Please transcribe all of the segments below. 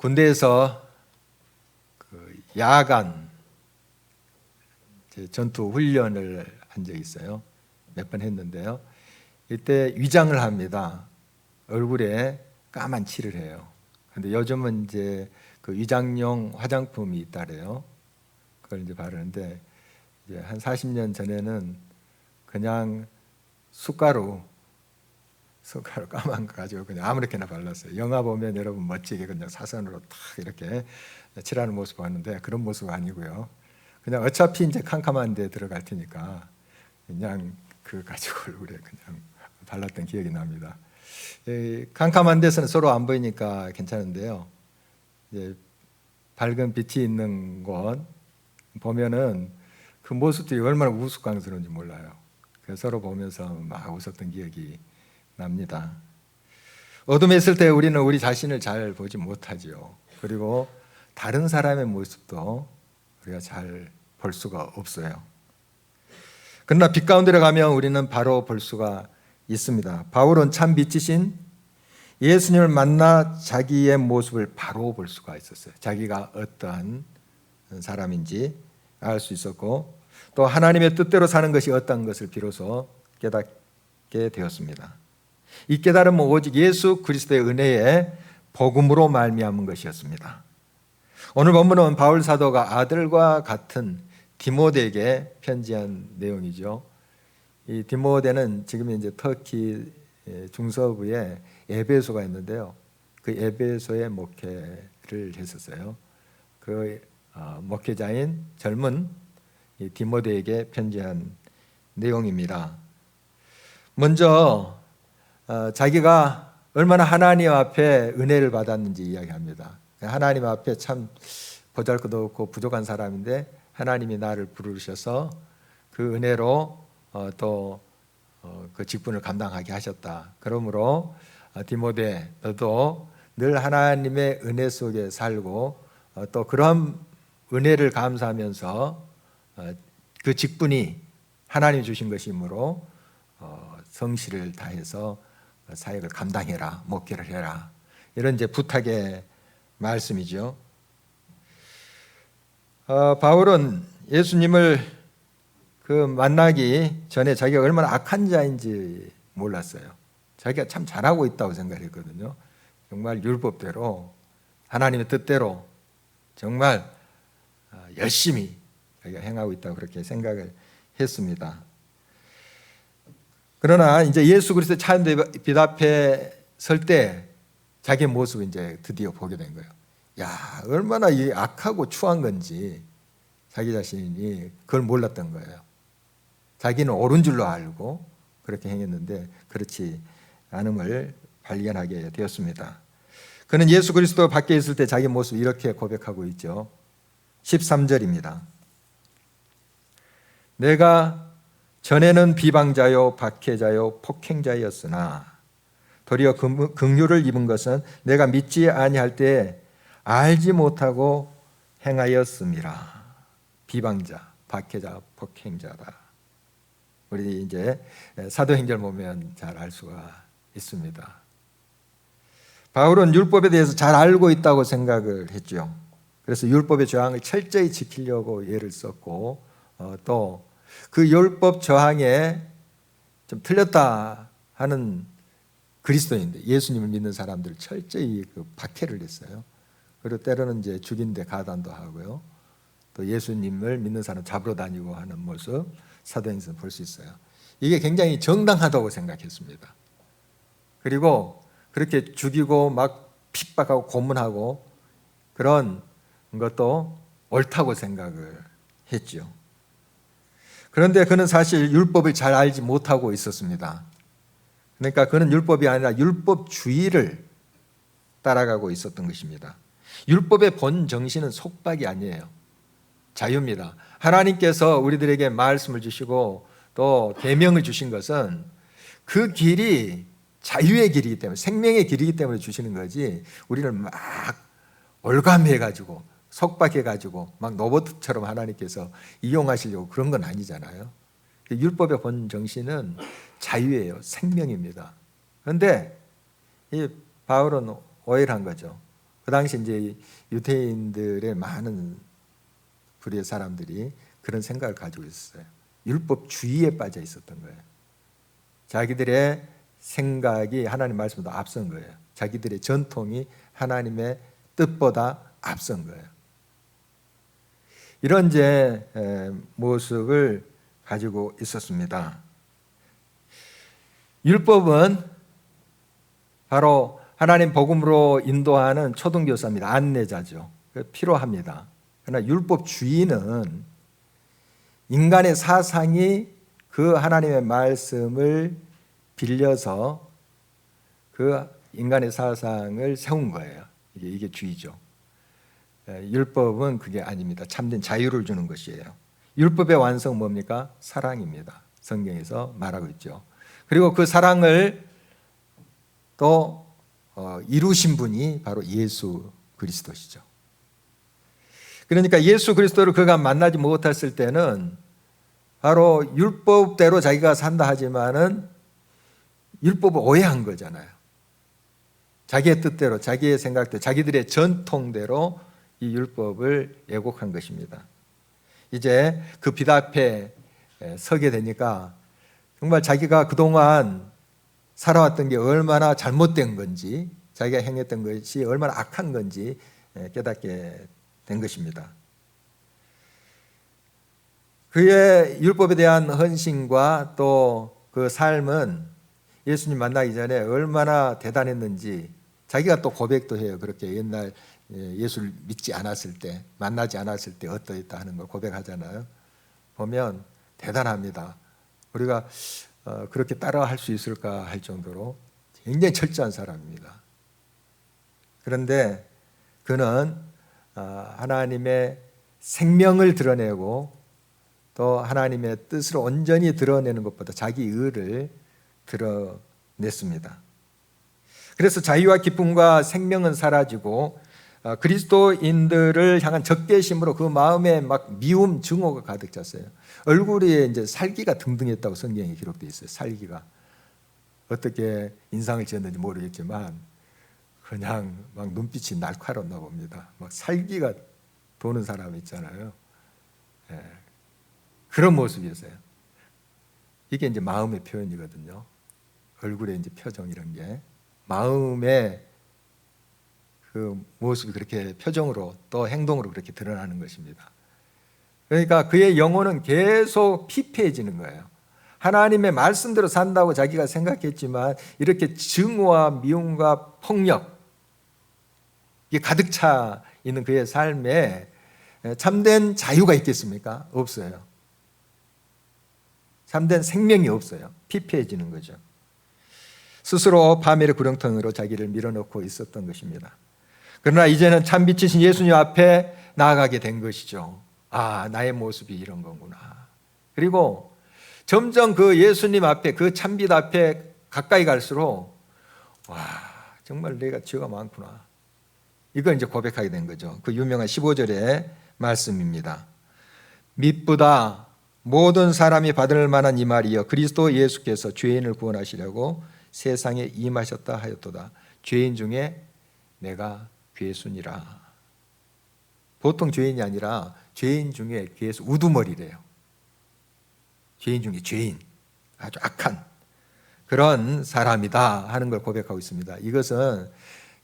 군대에서 그 야간 전투 훈련을 한 적이 있어요. 몇 번 했는데요. 이때 위장을 합니다. 얼굴에 까만 칠을 해요. 근데 요즘은 이제 그 위장용 화장품이 있다래요. 그걸 이제 바르는데 이제 한 40년 전에는 그냥 숟가루 까만 거 가지고 그냥 아무렇게나 발랐어요. 영화 보면 여러분 멋지게 그냥 사선으로 탁 이렇게 칠하는 모습 봤는데 그런 모습 아니고요. 그냥 어차피 이제 캄캄한 데 들어갈 테니까 그냥 그 가지고 얼굴에 그냥 발랐던 기억이 납니다. 캄캄한 데서는 서로 안 보이니까 괜찮은데요. 이제 밝은 빛이 있는 곳 보면은 그 모습들이 얼마나 우스꽝스러운지 몰라요. 그래서 서로 보면서 막 웃었던 기억이 납니다. 어둠에 있을 때 우리는 우리 자신을 잘 보지 못하지요. 그리고 다른 사람의 모습도 우리가 잘 볼 수가 없어요. 그러나 빛 가운데로 가면 우리는 바로 볼 수가 있습니다. 바울은 참 빛이신 예수님을 만나 자기의 모습을 바로 볼 수가 있었어요. 자기가 어떠한 사람인지 알 수 있었고 또 하나님의 뜻대로 사는 것이 어떤 것을 비로소 깨닫게 되었습니다. 이 깨달음은 오직 예수 그리스도의 은혜의 복음으로 말미암은 것이었습니다. 오늘 본문은 바울 사도가 아들과 같은 디모데에게 편지한 내용이죠. 이 디모데는 지금 이제 터키 중서부에 에베소가 있는데요. 그 에베소에 목회를 했었어요. 그 목회자인 젊은 이 디모데에게 편지한 내용입니다. 먼저 자기가 얼마나 하나님 앞에 은혜를 받았는지 이야기합니다. 하나님 앞에 참 보잘것도 없고 부족한 사람인데 하나님이 나를 부르셔서 그 은혜로 또 그 직분을 감당하게 하셨다. 그러므로 디모데 너도 늘 하나님의 은혜 속에 살고 또 그런 은혜를 감사하면서 그 직분이 하나님이 주신 것이므로 성실을 다해서 사역을 감당해라, 목회를 해라. 이런 이제 부탁의 말씀이죠. 바울은 예수님을 그 만나기 전에 자기가 얼마나 악한 자인지 몰랐어요. 자기가 참 잘하고 있다고 생각했거든요. 정말 율법대로 하나님의 뜻대로 정말 열심히 자기가 행하고 있다고 그렇게 생각을 했습니다. 그러나 이제 예수 그리스도의 참 빛 앞에 설 때 자기의 모습을 이제 드디어 보게 된 거예요. 야, 얼마나 이 악하고 추한 건지 자기 자신이 그걸 몰랐던 거예요. 자기는 옳은 줄로 알고 그렇게 행했는데 그렇지 않음을 발견하게 되었습니다. 그는 예수 그리스도 밖에 있을 때 자기 모습을 이렇게 고백하고 있죠. 13절입니다. 내가 전에는 비방자요 박해자요 폭행자였으나 도리어 긍휼을 입은 것은 내가 믿지 아니할 때 알지 못하고 행하였음이라. 비방자, 박해자, 폭행자다. 우리 이제 사도행전 보면 잘 알 수가 있습니다. 바울은 율법에 대해서 잘 알고 있다고 생각을 했죠. 그래서 율법의 저항을 철저히 지키려고 애를 썼고 또 그 율법 저항에 좀 틀렸다 하는 그리스도인들, 예수님을 믿는 사람들 철저히 그 박해를 했어요. 그리고 때로는 이제 죽인데 가담도 하고요. 또 예수님을 믿는 사람 잡으러 다니고 하는 모습 사도행전에서 볼 수 있어요. 이게 굉장히 정당하다고 생각했습니다. 그리고 그렇게 죽이고 막 핍박하고 고문하고 그런 것도 옳다고 생각을 했죠. 그런데 그는 사실 율법을 잘 알지 못하고 있었습니다. 그러니까 그는 율법이 아니라 율법주의를 따라가고 있었던 것입니다. 율법의 본 정신은 속박이 아니에요. 자유입니다. 하나님께서 우리들에게 말씀을 주시고 또 계명을 주신 것은 그 길이 자유의 길이기 때문에 생명의 길이기 때문에 주시는 거지 우리를 막 올감해가지고 속박해가지고 막 로봇처럼 하나님께서 이용하시려고 그런 건 아니잖아요. 율법의 본 정신은 자유예요. 생명입니다. 그런데 이 바울은 오해를 한 거죠. 그 당시 이제 유대인들의 많은 부류의 사람들이 그런 생각을 가지고 있었어요. 율법주의에 빠져 있었던 거예요. 자기들의 생각이 하나님 말씀보다 앞선 거예요. 자기들의 전통이 하나님의 뜻보다 앞선 거예요. 이런 이제 모습을 가지고 있었습니다. 율법은 바로 하나님 복음으로 인도하는 초등교사입니다. 안내자죠. 필요합니다. 그러나 율법주의는 인간의 사상이 그 하나님의 말씀을 빌려서 그 인간의 사상을 세운 거예요. 이게 주의죠. 율법은 그게 아닙니다. 참된 자유를 주는 것이에요. 율법의 완성은 뭡니까? 사랑입니다. 성경에서 말하고 있죠. 그리고 그 사랑을 또 이루신 분이 바로 예수 그리스도시죠. 그러니까 예수 그리스도를 그가 만나지 못했을 때는 바로 율법대로 자기가 산다 하지만은 율법을 오해한 거잖아요. 자기의 뜻대로, 자기의 생각대로, 자기들의 전통대로 이 율법을 왜곡한 것입니다. 이제 그 빛 앞에 서게 되니까 정말 자기가 그동안 살아왔던 게 얼마나 잘못된 건지, 자기가 행했던 것이 얼마나 악한 건지 깨닫게 된 것입니다. 그의 율법에 대한 헌신과 또 그 삶은 예수님 만나기 전에 얼마나 대단했는지 자기가 또 고백도 해요. 그렇게 옛날 예수를 믿지 않았을 때, 만나지 않았을 때 어떠했다 하는 걸 고백하잖아요. 보면 대단합니다. 우리가 그렇게 따라할 수 있을까 할 정도로 굉장히 철저한 사람입니다. 그런데 그는 하나님의 생명을 드러내고 또 하나님의 뜻을 온전히 드러내는 것보다 자기 의를 드러냈습니다. 그래서 자유와 기쁨과 생명은 사라지고 그리스도인들을 향한 적개심으로 그 마음에 막 미움, 증오가 가득 찼어요. 얼굴에 이제 살기가 등등했다고 성경에 기록되어 있어요. 살기가 어떻게 인상을 지었는지 모르겠지만 그냥 막 눈빛이 날카롭나 봅니다. 막 살기가 도는 사람 있잖아요. 그런 모습이었어요. 이게 이제 마음의 표현이거든요. 얼굴에 이제 표정 이런 게 마음의 그 모습이 그렇게 표정으로 또 행동으로 그렇게 드러나는 것입니다. 그러니까 그의 영혼은 계속 피폐해지는 거예요. 하나님의 말씀대로 산다고 자기가 생각했지만 이렇게 증오와 미움과 폭력 이게 가득 차 있는 그의 삶에 참된 자유가 있겠습니까? 없어요. 참된 생명이 없어요. 피폐해지는 거죠. 스스로 파멸의 구렁텅이로 자기를 밀어넣고 있었던 것입니다. 그러나 이제는 참빛이신 예수님 앞에 나아가게 된 것이죠. 아, 나의 모습이 이런 거구나. 그리고 점점 그 예수님 앞에, 그 참빛 앞에 가까이 갈수록 와, 정말 내가 죄가 많구나. 이걸 이제 고백하게 된 거죠. 그 유명한 15절의 말씀입니다. mit보다 모든 사람이 받을 만한 이 말이여 그리스도 예수께서 죄인을 구원하시려고 세상에 임하셨다 하였도다. 죄인 중에 내가 괴순이라. 보통 죄인이 아니라 죄인 중에 괴수, 우두머리래요. 죄인 중에 죄인, 아주 악한 그런 사람이다 하는 걸 고백하고 있습니다. 이것은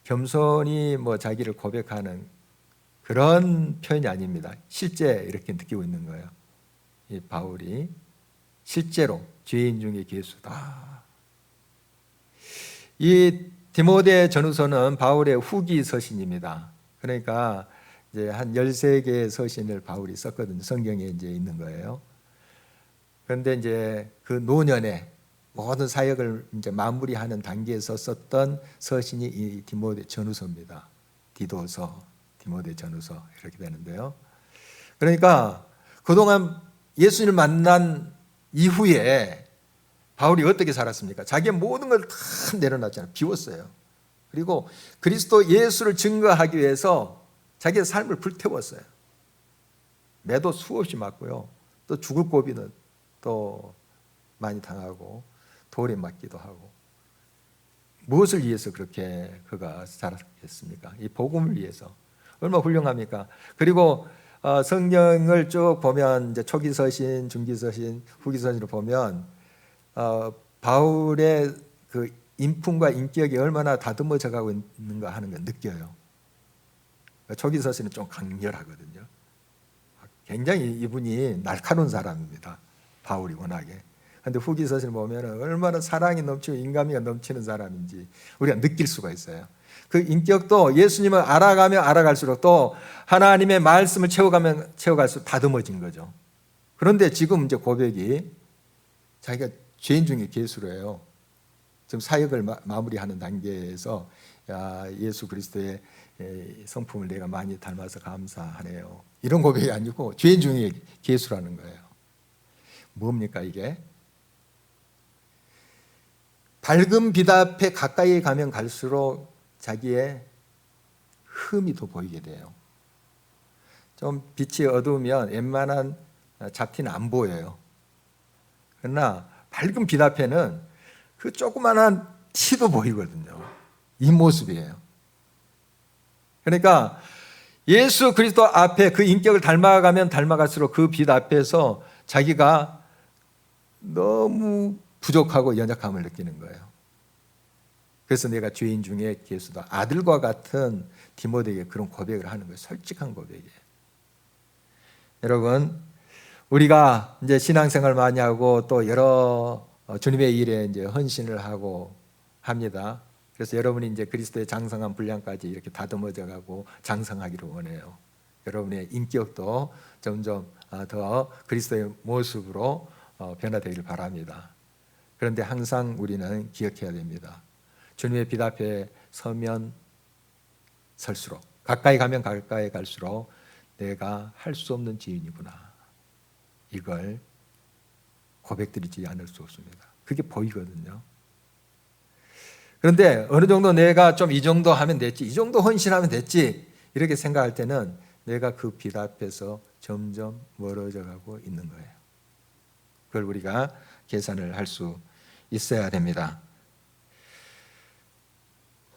겸손히 자기를 고백하는 그런 표현이 아닙니다. 실제 이렇게 느끼고 있는 거예요. 이 바울이 실제로 죄인 중에 괴수다. 이 디모데 전후서는 바울의 후기 서신입니다. 그러니까 이제 한 13개의 서신을 바울이 썼거든요. 성경에 이제 있는 거예요. 그런데 이제 그 노년에 모든 사역을 이제 마무리하는 단계에서 썼던 서신이 이 디모데 전후서입니다. 디도서, 디모데 전후서 이렇게 되는데요. 그러니까 그동안 예수님을 만난 이후에 바울이 어떻게 살았습니까? 자기의 모든 걸 다 내려놨잖아요. 비웠어요. 그리고 그리스도 예수를 증거하기 위해서 자기의 삶을 불태웠어요. 매도 수없이 맞고요. 또 죽을 고비는 또 많이 당하고 돌에 맞기도 하고 무엇을 위해서 그렇게 그가 살았겠습니까? 이 복음을 위해서. 얼마나 훌륭합니까? 그리고 성경을 쭉 보면 이제 초기서신, 중기서신, 후기서신을 보면 바울의 그 인품과 인격이 얼마나 다듬어져 가고 있는가 하는 걸 느껴요. 초기서신은 좀 강렬하거든요. 굉장히 이분이 날카로운 사람입니다. 바울이 워낙에. 그런데 후기서신을 보면 얼마나 사랑이 넘치고 인간미가 넘치는 사람인지 우리가 느낄 수가 있어요. 그 인격도 예수님을 알아가면 알아갈수록 또 하나님의 말씀을 채워가면 채워갈수록 다듬어진 거죠. 그런데 지금 이제 고백이 자기가 죄인 중에 괴수래요. 지금 사역을 마무리하는 단계에서 예수 그리스도의 성품을 내가 많이 닮아서 감사하네요. 이런 고백이 아니고 죄인 중에 괴수라는 거예요. 뭡니까 이게? 밝은 빛 앞에 가까이 가면 갈수록 자기의 흠이 더 보이게 돼요. 좀 빛이 어두우면 웬만한 잡티는 안 보여요. 그러나 밝은 빛 앞에는 그 조그만한 티도 보이거든요. 이 모습이에요. 그러니까 예수 그리스도 앞에 그 인격을 닮아가면 닮아갈수록 그 빛 앞에서 자기가 너무 부족하고 연약함을 느끼는 거예요. 그래서 내가 죄인 중에 괴수다. 아들과 같은 디모데에게 그런 고백을 하는 거예요. 솔직한 고백이에요. 여러분, 우리가 이제 신앙생활 많이 하고 또 여러 주님의 일에 이제 헌신을 하고 합니다. 그래서 여러분이 이제 그리스도의 장성한 분량까지 이렇게 다듬어져 가고 장성하기를 원해요. 여러분의 인격도 점점 더 그리스도의 모습으로 변화되기를 바랍니다. 그런데 항상 우리는 기억해야 됩니다. 주님의 빛 앞에 서면 설수록, 가까이 가면 가까이 갈수록 내가 할 수 없는 죄인이구나. 이걸 고백드리지 않을 수 없습니다. 그게 보이거든요. 그런데 어느 정도 내가 좀 이 정도 하면 됐지, 이 정도 헌신하면 됐지, 이렇게 생각할 때는 내가 그 빛 앞에서 점점 멀어져 가고 있는 거예요. 그걸 우리가 계산을 할 수 있어야 됩니다.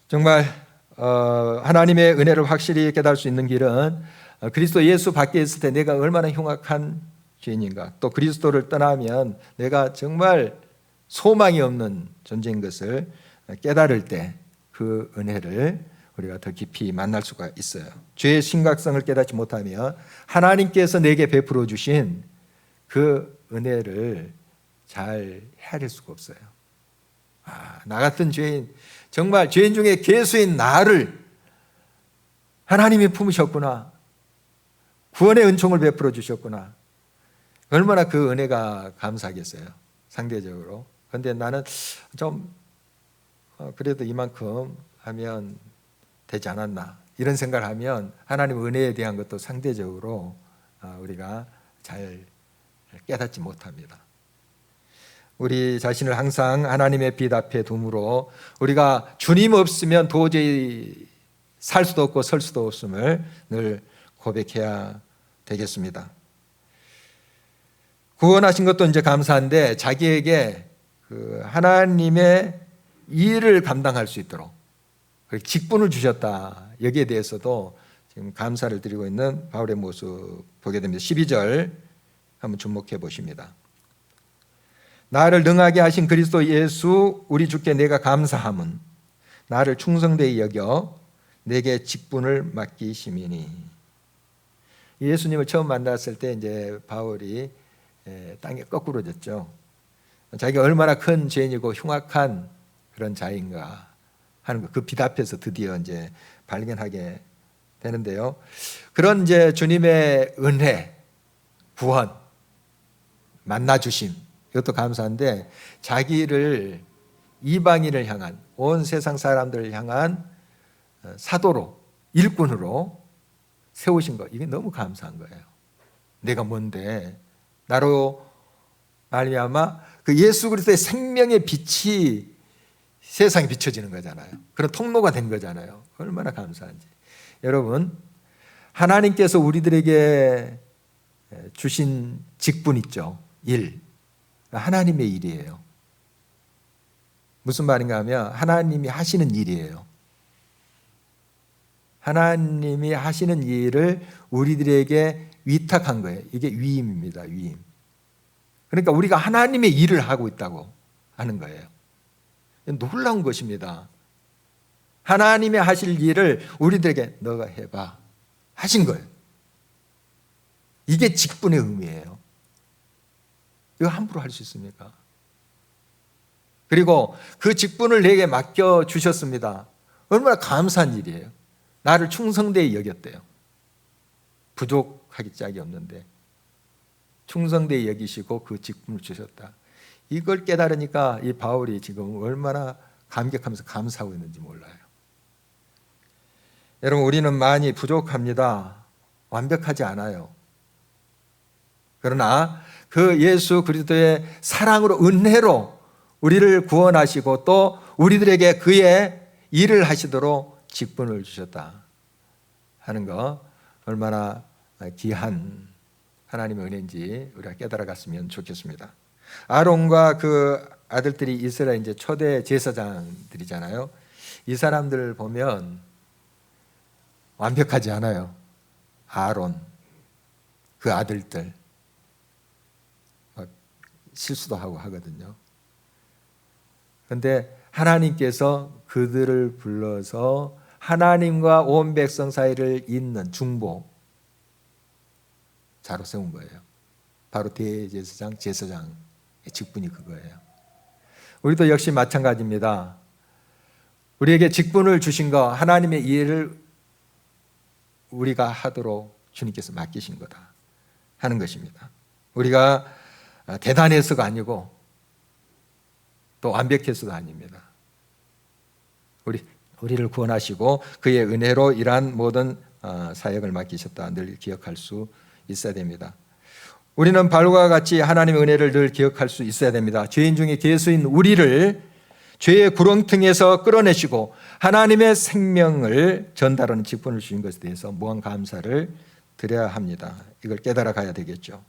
정말 하나님의 은혜를 확실히 깨달을 수 있는 길은 그리스도 예수 밖에 있을 때 내가 얼마나 흉악한 죄인인가, 또 그리스도를 떠나면 내가 정말 소망이 없는 존재인 것을 깨달을 때 그 은혜를 우리가 더 깊이 만날 수가 있어요. 죄의 심각성을 깨닫지 못하면 하나님께서 내게 베풀어 주신 그 은혜를 잘 헤아릴 수가 없어요. 나 같은 죄인, 정말 죄인 중에 괴수인 나를 하나님이 품으셨구나. 구원의 은총을 베풀어 주셨구나. 얼마나 그 은혜가 감사하겠어요. 상대적으로. 그런데 나는 좀 그래도 이만큼 하면 되지 않았나, 이런 생각을 하면 하나님 은혜에 대한 것도 상대적으로 우리가 잘 깨닫지 못합니다. 우리 자신을 항상 하나님의 빛 앞에 둠으로 우리가 주님 없으면 도저히 살 수도 없고 설 수도 없음을 늘 고백해야 되겠습니다. 구원하신 것도 이제 감사한데 자기에게 그 하나님의 일을 감당할 수 있도록 직분을 주셨다. 여기에 대해서도 지금 감사를 드리고 있는 바울의 모습 보게 됩니다. 12절 한번 주목해 보십니다. 나를 능하게 하신 그리스도 예수 우리 주께 내가 감사함은 나를 충성되이 여겨 내게 직분을 맡기심이니. 예수님을 처음 만났을 때 이제 바울이 땅에 거꾸로 졌죠. 자기가 얼마나 큰 죄인이고 흉악한 그런 자인가 하는 거, 그 빛 앞에서 드디어 이제 발견하게 되는데요. 그런 이제 주님의 은혜, 구원, 만나주심, 이것도 감사한데 자기를 이방인을 향한, 온 세상 사람들을 향한 사도로, 일꾼으로 세우신 거, 이게 너무 감사한 거예요. 내가 뭔데 나로 말미암아 그 예수 그리스도의 생명의 빛이 세상에 비춰지는 거잖아요. 그런 통로가 된 거잖아요. 얼마나 감사한지. 여러분, 하나님께서 우리들에게 주신 직분 있죠. 일. 하나님의 일이에요. 무슨 말인가 하면 하나님이 하시는 일이에요. 하나님이 하시는 일을 우리들에게 위탁한 거예요. 이게 위임입니다. 위임. 그러니까 우리가 하나님의 일을 하고 있다고 하는 거예요. 놀라운 것입니다. 하나님의 하실 일을 우리들에게 너가 해봐 하신 거예요. 이게 직분의 의미예요. 이거 함부로 할 수 있습니까? 그리고 그 직분을 내게 맡겨주셨습니다. 얼마나 감사한 일이에요. 나를 충성되이 여겼대요. 부족하기 짝이 없는데 충성되이 여기시고 그 직분을 주셨다. 이걸 깨달으니까 이 바울이 지금 얼마나 감격하면서 감사하고 있는지 몰라요. 여러분, 우리는 많이 부족합니다. 완벽하지 않아요. 그러나 그 예수 그리스도의 사랑으로, 은혜로 우리를 구원하시고 또 우리들에게 그의 일을 하시도록 직분을 주셨다 하는 거 얼마나 귀한 하나님의 은혜인지 우리가 깨달아갔으면 좋겠습니다. 아론과 그 아들들이 이스라엘 이제 초대 제사장들이잖아요. 이 사람들 보면 완벽하지 않아요. 아론, 그 아들들 실수도 하고 하거든요. 그런데 하나님께서 그들을 불러서 하나님과 온 백성 사이를 잇는 중보자로 세운 거예요. 바로 대제사장, 제사장의 직분이 그거예요. 우리도 역시 마찬가지입니다. 우리에게 직분을 주신 거, 하나님의 일을 우리가 하도록 주님께서 맡기신 거다 하는 것입니다. 우리가 대단해서가 아니고 또 완벽해서가 아닙니다. 우리를 구원하시고 그의 은혜로 일한 모든 사역을 맡기셨다 늘 기억할 수 있어야 됩니다. 우리는 바울과 같이 하나님의 은혜를 늘 기억할 수 있어야 됩니다. 죄인 중에 괴수인 우리를 죄의 구렁텅이에서 끌어내시고 하나님의 생명을 전달하는 직분을 주신 것에 대해서 무한 감사를 드려야 합니다. 이걸 깨달아 가야 되겠죠.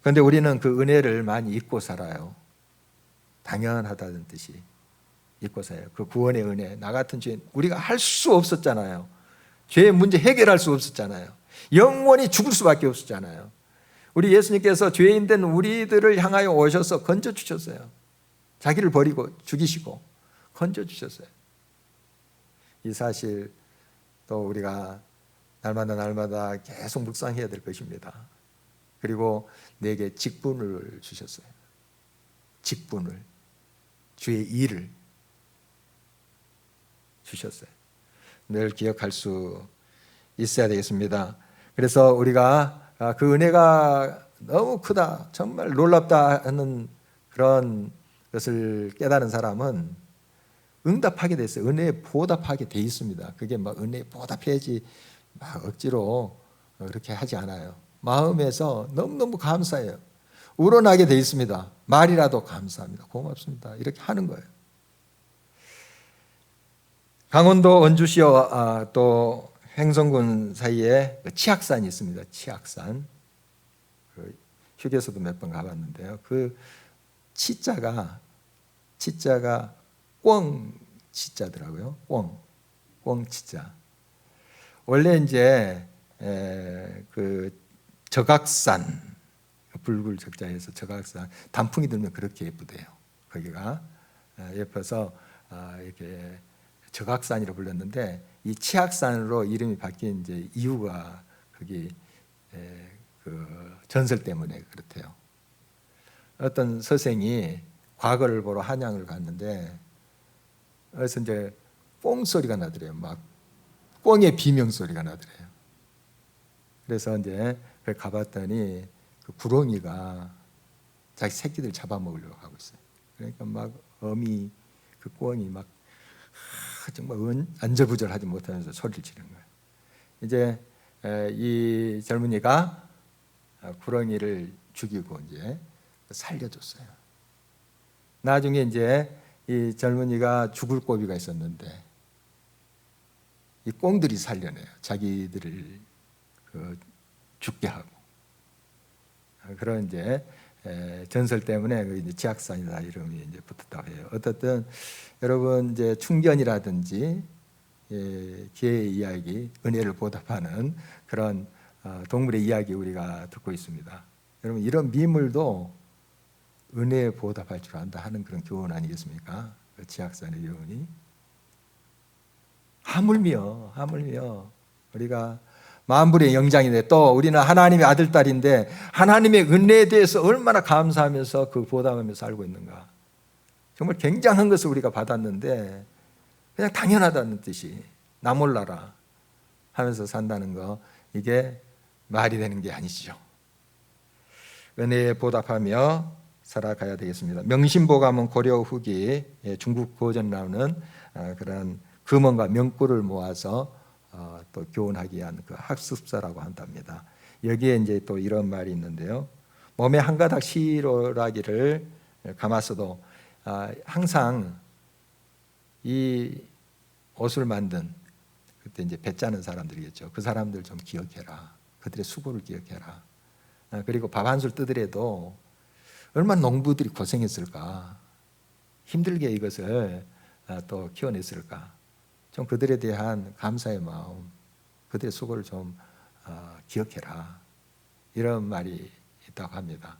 그런데 우리는 그 은혜를 많이 잊고 살아요. 당연하다는 뜻이 잊고 살아요. 그 구원의 은혜, 나 같은 죄인 우리가 할 수 없었잖아요. 죄의 문제 해결할 수 없었잖아요. 영원히 죽을 수밖에 없었잖아요. 우리 예수님께서 죄인 된 우리들을 향하여 오셔서 건져주셨어요. 자기를 버리고 죽이시고 건져주셨어요. 이 사실 또 우리가 날마다 계속 묵상해야 될 것입니다. 그리고 내게 직분을 주셨어요. 직분을, 주의 일을 주셨어요. 늘 기억할 수 있어야 되겠습니다. 그래서 우리가 그 은혜가 너무 크다, 정말 놀랍다 하는 그런 것을 깨달은 사람은 응답하게 돼 있어요. 은혜에 보답하게 돼 있습니다. 그게 막 은혜에 보답해야지 막 억지로 그렇게 하지 않아요. 마음에서 너무너무 감사해요. 우러나게 돼 있습니다. 말이라도 감사합니다. 고맙습니다. 이렇게 하는 거예요. 강원도 원주시와 또 횡성군 사이에 치악산이 있습니다. 치악산. 휴게소도 몇 번 가봤는데요. 그 치자가 꿩 치자더라고요. 꿩 치자. 원래 이제 그 저각산, 불굴 적자에서 저각산, 단풍이 들면 그렇게 예쁘대요. 거기가 예뻐서 이렇게 저각산이라고 불렀는데 이 치악산으로 이름이 바뀐 이제 이유가 거기 그 전설 때문에 그렇대요. 어떤 서생이 과거를 보러 한양을 갔는데 그래서 이제 뽕 소리가 나더래요. 막 꿩의 비명 소리가 나더래요. 그래서 이제 가봤더니 그 구렁이가 자기 새끼들 잡아먹으려고 하고 있어요. 그러니까 막 어미 그 꿩이 막 정말 안절부절하지 못하면서 소리를 지르는 거예요. 이제 이 젊은이가 구렁이를 죽이고 이제 살려줬어요. 나중에 이제 이 젊은이가 죽을 고비가 있었는데 이 꿩들이 살려내요. 자기들을 죽게 하고 그런 이제 전설 때문에 그 이제 지악산이다 이름이 이제 붙었다고 해요. 어떻든 여러분 이제 충견이라든지 개의 이야기, 은혜를 보답하는 그런 동물의 이야기 우리가 듣고 있습니다. 여러분 이런 미물도 은혜에 보답할 줄 안다 하는 그런 교훈 아니겠습니까? 그 지악산의 교훈이. 하물며 우리가 만불의 영장인데 또 우리는 하나님의 아들, 딸인데 하나님의 은혜에 대해서 얼마나 감사하면서 그 보답하면서 살고 있는가. 정말 굉장한 것을 우리가 받았는데 그냥 당연하다는 뜻이 나 몰라라 하면서 산다는 거, 이게 말이 되는 게 아니죠. 은혜에 보답하며 살아가야 되겠습니다. 명심보감은 고려 후기 중국 고전 나오는 그런 금원과 명구를 모아서 또 교훈하기 위한 그 학습서라고 한답니다. 여기에 이제 또 이런 말이 있는데요. 몸에 한 가닥 시로라기를 감았어도 항상 이 옷을 만든 그때 이제 배 짜는 사람들이겠죠. 그 사람들 좀 기억해라. 그들의 수고를 기억해라. 그리고 밥 한 술 뜨더라도 얼마나 농부들이 고생했을까. 힘들게 이것을 또 키워냈을까. 좀 그들에 대한 감사의 마음, 그들의 수고를 좀 기억해라. 이런 말이 있다고 합니다.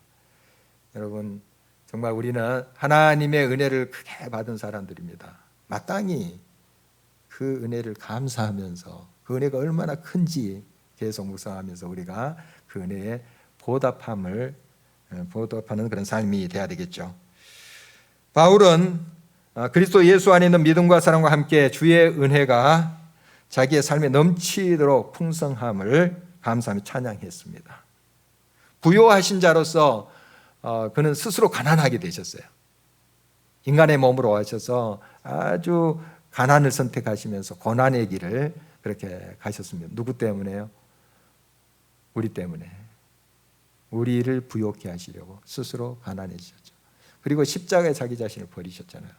여러분 정말 우리는 하나님의 은혜를 크게 받은 사람들입니다. 마땅히 그 은혜를 감사하면서 그 은혜가 얼마나 큰지 계속 묵상하면서 우리가 그 은혜에 보답하는 그런 삶이 되어야 되겠죠. 바울은 그리스도 예수 안에 있는 믿음과 사랑과 함께 주의 은혜가 자기의 삶에 넘치도록 풍성함을 감사하며 찬양했습니다. 부요하신 자로서 그는 스스로 가난하게 되셨어요. 인간의 몸으로 오셔서 아주 가난을 선택하시면서 고난의 길을 그렇게 가셨습니다. 누구 때문에요? 우리 때문에. 우리를 부요케 하시려고 스스로 가난해지셨죠. 그리고 십자가에 자기 자신을 버리셨잖아요.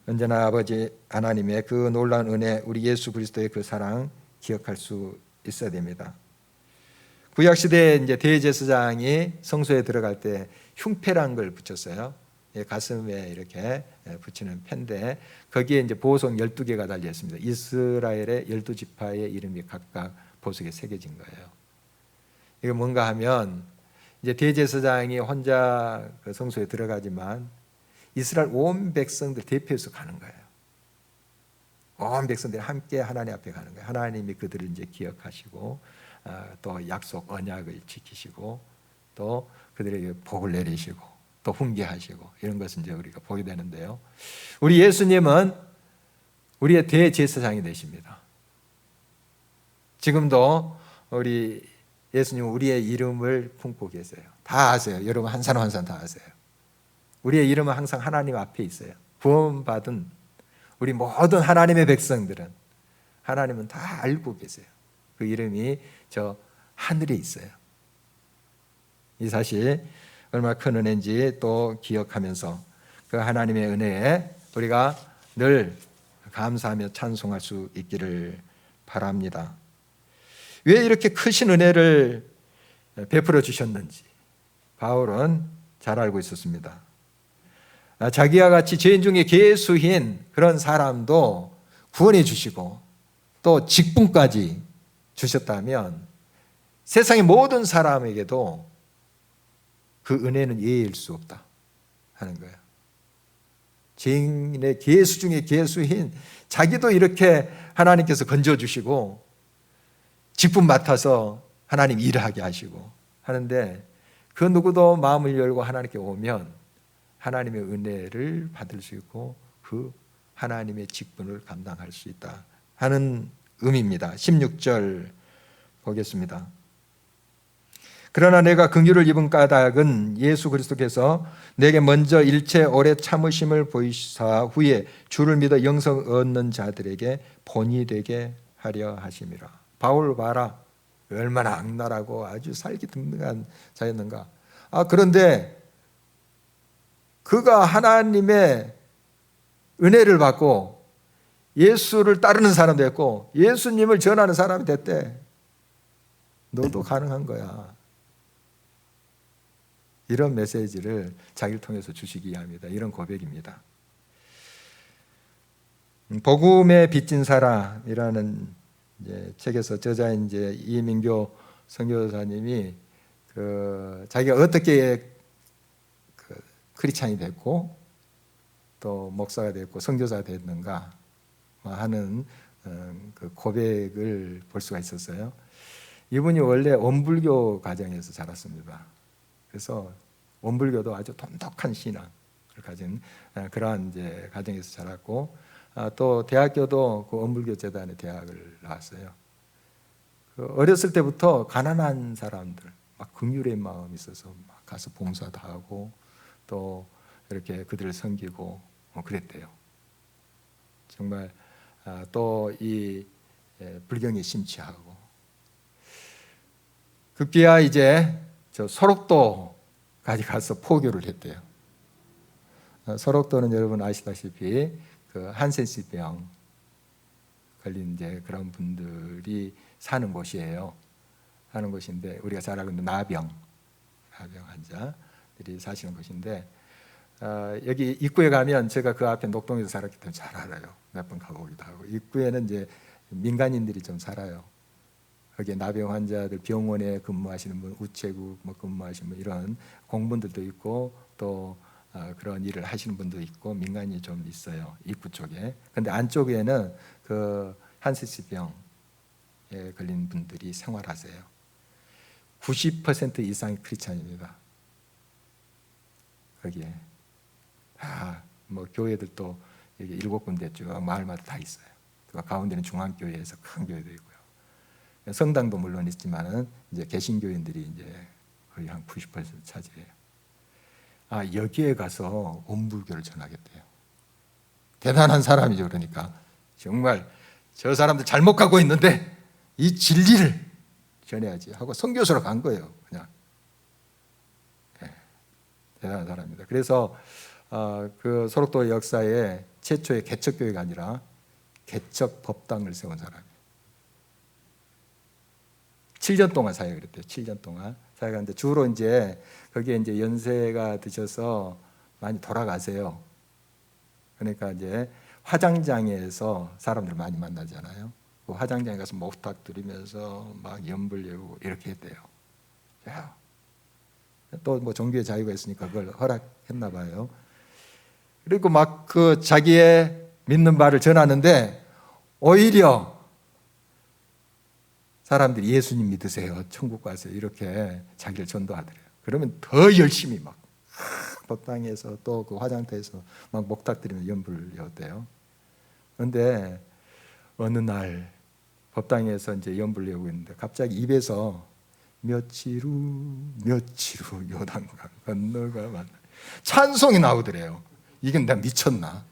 언제나 아버지 하나님의 그 놀라운 은혜, 우리 예수 그리스도의 그 사랑 기억할 수 있어야 됩니다. 구약 시대에 이제 대제사장이 성소에 들어갈 때 흉패란 걸 붙였어요. 가슴에 이렇게 붙이는 패인데 거기에 이제 보석 12개가 달려 있습니다. 이스라엘의 12지파의 이름이 각각 보석에 새겨진 거예요. 이게 뭔가 하면 이제 대제사장이 혼자 그 성소에 들어가지만 이스라엘 온 백성들 대표해서 가는 거예요. 온 백성들이 함께 하나님 앞에 가는 거예요. 하나님이 그들을 이제 기억하시고 또 약속 언약을 지키시고 또 그들에게 복을 내리시고 또 훈계하시고 이런 것을 이제 우리가 보게 되는데요. 우리 예수님은 우리의 대제사장이 되십니다. 지금도 우리 예수님은 우리의 이름을 품고 계세요. 다 아세요. 여러분 한 사람 한 사람 다 아세요. 우리의 이름은 항상 하나님 앞에 있어요. 구원받은 우리 모든 하나님의 백성들은 하나님은 다 알고 계세요. 그 이름이 저 하늘에 있어요. 이 사실 얼마나 큰 은혜인지 또 기억하면서 그 하나님의 은혜에 우리가 늘 감사하며 찬송할 수 있기를 바랍니다. 왜 이렇게 크신 은혜를 베풀어 주셨는지 바울은 잘 알고 있었습니다. 자기와 같이 죄인 중에 개수인 그런 사람도 구원해 주시고 또 직분까지 주셨다면 세상의 모든 사람에게도 그 은혜는 예일 수 없다 하는 거예요. 죄인의 개수 중에 개수인 자기도 이렇게 하나님께서 건져주시고 직분 맡아서 하나님 일을 하게 하시고 하는데 그 누구도 마음을 열고 하나님께 오면 하나님의 은혜를 받을 수 있고 그 하나님의 직분을 감당할 수 있다 하는 의미입니다. 16절 보겠습니다. 그러나 내가 긍휼을 입은 까닭은 예수 그리스도께서 내게 먼저 일체 오래 참으심을 보이사 후에 주를 믿어 영생 얻는 자들에게 본이 되게 하려 하심이라. 바울 봐라. 얼마나 악랄하고 아주 살기 듬직한 자였는가. 그런데 그가 하나님의 은혜를 받고 예수를 따르는 사람 됐고 예수님을 전하는 사람이 됐대. 너도 가능한 거야. 이런 메시지를 자기를 통해서 주시기 위함이다. 이런 고백입니다. 복음에 빚진 사람이라는 책에서 저자인 이민교 선교사님이 자기가 어떻게 크리스찬이 됐고 또 목사가 됐고 선교사가 됐는가 하는 그 고백을 볼 수가 있었어요. 이분이 원래 원불교 가정에서 자랐습니다. 그래서 원불교도 아주 돈독한 신앙을 가진 그러한 가정에서 자랐고, 또 대학교도 그 원불교 재단의 대학을 나왔어요. 어렸을 때부터 가난한 사람들, 막 긍휼의 마음이 있어서 막 가서 봉사도 하고 또 이렇게 그들을 섬기고 그랬대요. 정말 또 이 불경에 심취하고, 급기야 이제 저 소록도까지 가서 포교를 했대요. 소록도는 여러분 아시다시피 그 한센시병 걸린 그런 분들이 사는 곳이에요. 사는 곳인데, 우리가 잘 알고 있는 나병 환자들이 사시는 곳인데, 여기 입구에 가면, 제가 그 앞에 녹동에서 살았기 때문에 잘 알아요. 몇 번 가보기도 하고. 입구에는 민간인들이 좀 살아요. 거기에 나병 환자들, 병원에 근무하시는 분, 우체국 근무하시는 분, 이런 공무원들도 있고 또 그런 일을 하시는 분도 있고 민간인이 좀 있어요, 입구 쪽에. 근데 안쪽에는 그 한센시병에 걸린 분들이 생활하세요. 90% 이상이 크리스찬입니다. 거기에 교회들도 여기 7군데 쭉 마을마다 다 있어요. 그 가운데는 중앙교회에서 큰 교회도 있고요. 성당도 물론 있지만은 개신교인들이 거의 한 90% 차지해요. 여기에 가서 원불교를 전하겠대요. 대단한 사람이죠. 그러니까 정말 저 사람들 잘못 가고 있는데 이 진리를 전해야지 하고 선교사로 간 거예요. 그냥 대단한 사람입니다. 그래서 그 소록도 역사에 최초의 개척교회가 아니라 개척법당을 세운 사람이에요. 7년 동안 사역을 했대요. 7을 동안 사역하는데, 주로 거기에 연세가 드셔서 많이 돌아가세요. 그러니까 화장장에서 사람들 많이 만나잖아요. 그 화장장에 가서 목탁 드리면서 막 연불 외우고 이렇게 했대요. 또 종교의 자유가 있으니까 그걸 허락했나 봐요. 그리고 막 자기의 믿는 바를 전하는데, 오히려 사람들이 예수님 믿으세요, 천국 가세요, 이렇게 자기를 전도하더래요. 그러면 더 열심히 막 법당에서 또 그 화장터에서 막 목탁 드리면 연불을 외웠대요. 그런데 어느 날 법당에서 연불을 외우고 있는데 갑자기 입에서 며칠 후 요단강 건너가 만나 찬송이 나오더래요. 이게 내가 미쳤나?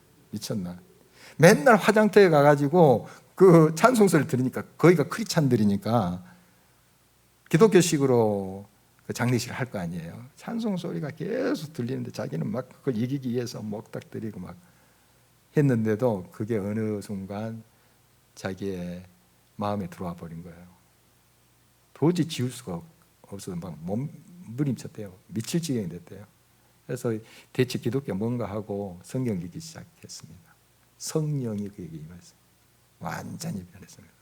맨날 화장터에 가가지고 그 찬송소리를 들으니까, 거기가 크리스찬들이니까 기독교식으로 그 장례식을 할 거 아니에요. 찬송소리가 계속 들리는데 자기는 막 그걸 이기기 위해서 목탁 드리고 막 했는데도 그게 어느 순간 자기의 마음에 들어와 버린 거예요. 도저히 지울 수가 없어서 막 몸부림쳤대요. 미칠 지경이 됐대요. 그래서 대체 기독교 뭔가 하고 성경 읽기 시작했습니다. 성령이 그에게 임했어요. 완전히 변했습니다.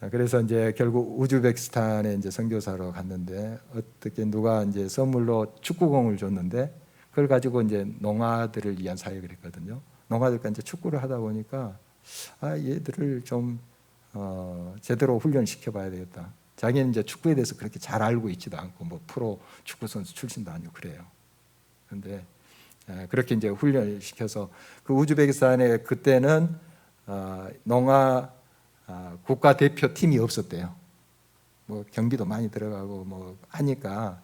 그래서 결국 우즈베키스탄에 선교사로 갔는데, 어떻게 누가 선물로 축구공을 줬는데, 그걸 가지고 농아들을 위한 사역을 했거든요. 농아들과 축구를 하다 보니까 얘들을 좀 제대로 훈련시켜봐야 되겠다. 자기는 축구에 대해서 그렇게 잘 알고 있지도 않고 프로 축구 선수 출신도 아니고 그래요. 그런데 그렇게 훈련시켜서, 그 우즈베키스탄에 그때는 농아 국가대표팀이 없었대요. 경비도 많이 들어가고 하니까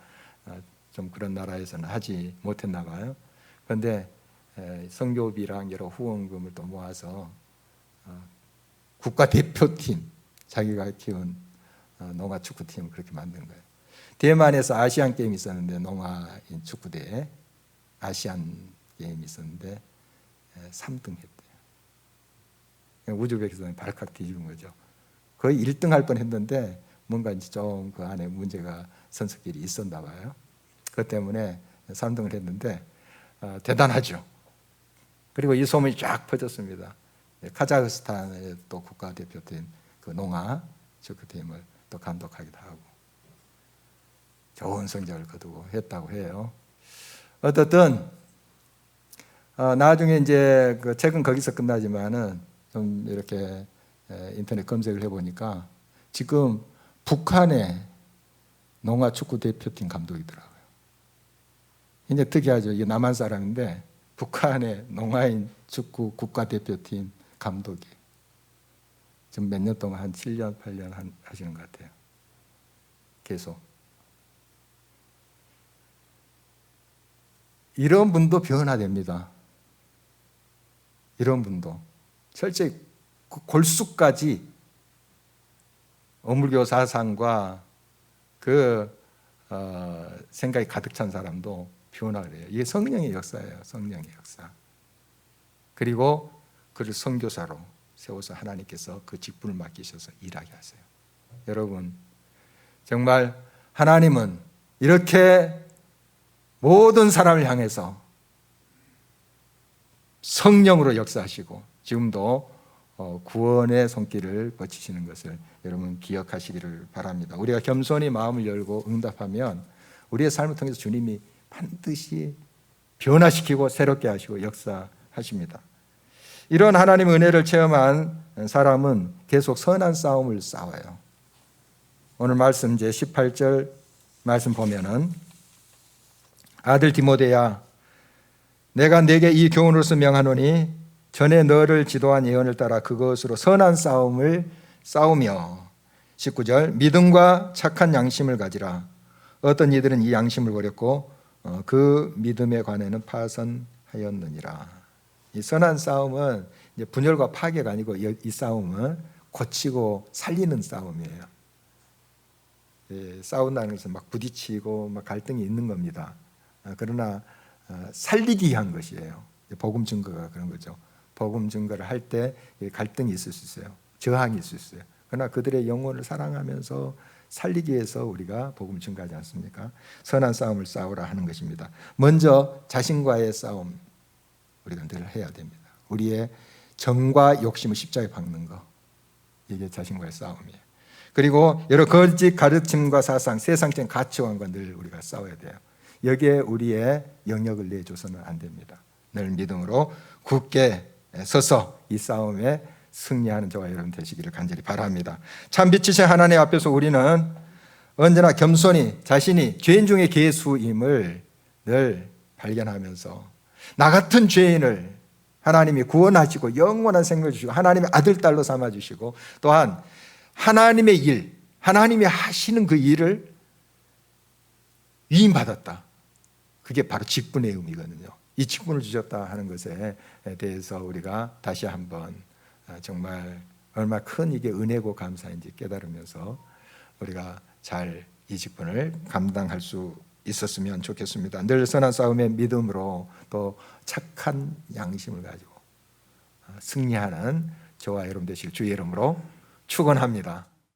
좀 그런 나라에서는 하지 못했나 봐요. 그런데 선교비랑 여러 후원금을 또 모아서 국가대표팀, 자기가 키운 농아 축구팀을 그렇게 만든 거예요. 대만에서 아시안 게임이 있었는데, 농아인 축구대회 아시안 게임이 있었는데 3등 했대요. 우즈베키스탄이 발칵 뒤집은 거죠. 거의 1등 할 뻔했는데 뭔가 이제 좀 그 안에 문제가 선석길이 있었나 봐요. 그것 때문에 3등을 했는데 대단하죠. 그리고 이 소문이 쫙 퍼졌습니다. 카자흐스탄의 또 국가대표팀 그 농아 축구팀을 또 감독하기도 하고 좋은 성적을 거두고 했다고 해요. 어떻든 나중에 이제 그 책은 거기서 끝나지만은 좀 이렇게 인터넷 검색을 해보니까 지금 북한의 농아 축구 대표팀 감독이더라고요. 이제 특이하죠. 이게 남한 사람인데 북한의 농아인 축구 국가대표팀 감독이 지금 몇 년 동안 한 7년, 8년 하시는 것 같아요. 계속. 이런 분도 변화됩니다. 이런 분도. 철저히 골수까지 어물교 사상과 그 생각이 가득 찬 사람도 변화를 해요. 이게 성령의 역사예요. 성령의 역사. 그리고 그를 선교사로 세워서 하나님께서 그 직분을 맡기셔서 일하게 하세요. 여러분, 정말 하나님은 이렇게 모든 사람을 향해서 성령으로 역사하시고 지금도 구원의 손길을 뻗치시는 것을 여러분 기억하시기를 바랍니다. 우리가 겸손히 마음을 열고 응답하면 우리의 삶을 통해서 주님이 반드시 변화시키고 새롭게 하시고 역사하십니다. 이런 하나님의 은혜를 체험한 사람은 계속 선한 싸움을 싸워요. 오늘 말씀 이제 18절 말씀 보면은 아들 디모데야 내가 네게 이 교훈으로서 명하노니 전에 너를 지도한 예언을 따라 그것으로 선한 싸움을 싸우며 19절 믿음과 착한 양심을 가지라. 어떤 이들은 이 양심을 버렸고 그 믿음에 관해는 파선하였느니라. 이 선한 싸움은 이제 분열과 파괴가 아니고 이 싸움은 고치고 살리는 싸움이에요. 싸운다는 것은 막 부딪히고 막 갈등이 있는 겁니다. 그러나 살리기 위한 것이에요. 복음 증거가 그런 거죠. 복음 증거를 할 때 갈등이 있을 수 있어요. 저항이 있을 수 있어요. 그러나 그들의 영혼을 사랑하면서 살리기 위해서 우리가 복음 증거하지 않습니까? 선한 싸움을 싸우라 하는 것입니다. 먼저 자신과의 싸움 우리가 늘 해야 됩니다. 우리의 정과 욕심을 십자가에 박는 거, 이게 자신과의 싸움이에요. 그리고 여러 거짓 가르침과 사상, 세상적인 가치관과 늘 우리가 싸워야 돼요. 여기에 우리의 영역을 내줘서는 안 됩니다. 늘 믿음으로 굳게 서서 이 싸움에 승리하는 저와 여러분 되시기를 간절히 바랍니다. 참 빛이신 하나님 앞에서 우리는 언제나 겸손히 자신이 죄인 중에 괴수임을 늘 발견하면서 나 같은 죄인을 하나님이 구원하시고 영원한 생명을 주시고 하나님의 아들, 딸로 삼아주시고 또한 하나님의 일, 하나님이 하시는 그 일을 위임받았다. 그게 바로 직분의 의미거든요. 이 직분을 주셨다 하는 것에 대해서 우리가 다시 한번 정말 얼마나 큰 이게 은혜고 감사인지 깨달으면서 우리가 잘 이 직분을 감당할 수 있었으면 좋겠습니다. 늘 선한 싸움의 믿음으로 또 착한 양심을 가지고 승리하는 저와 여러분 되실 주의 이름으로 축원합니다.